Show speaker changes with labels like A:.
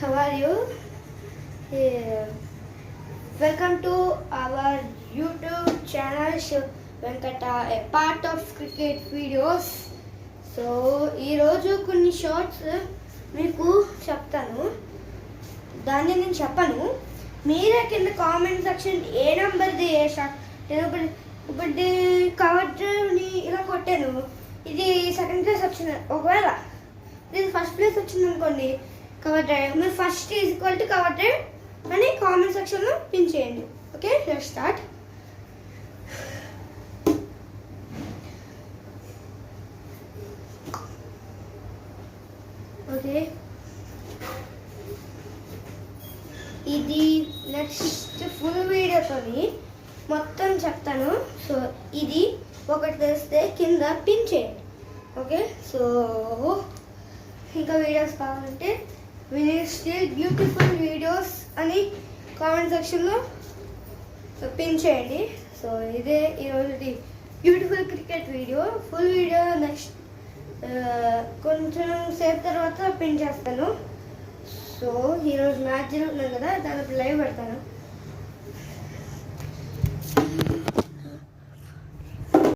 A: how are you? Welcome to our YouTube channel Venkata, a part of cricket videos. So ఈ రోజు కొన్ని shorts మీకు చెప్తాను. దాన్ని నేను చెప్పను, మీరే కింద కామెంట్ సెక్షన్ ఏ నెంబర్ది ఏ షార్ట్. ఇప్పుడు కవర్ డ్రైవ్ని ఇలా కొట్టాను, ఇది సెకండ్ ప్లేస్ వచ్చింది. ఒకవేళ ఇది ఫస్ట్ ప్లేస్ వచ్చింది అనుకోండి, కవర్ డ్రైవ్, మీరు first is equal to cover drive అని కామెంట్ సెక్షన్లో పిన్ చేయండి. Okay, let's start. ఓకే, ఇది నెక్స్ట్ ఫుల్ వీడియోతోని మొత్తం చెప్తాను. సో ఇది ఒకటి తెలిస్తే కింద పిన్ చేయండి. ఓకే, సో ఇంకా వీడియోస్ కావాలంటే స్టిల్ బ్యూటిఫుల్ వీడియోస్ అని కామెంట్ సెక్షన్లో పిన్ చేయండి. సో ఇదే ఈరోజు beautiful cricket video. Full video next కొంచెం సేపు తర్వాత పిన్ చేస్తాను. సో ఈరోజు మ్యాచ్ జరుగుతుంది కదా, దాని లైవ్ పెడతాను.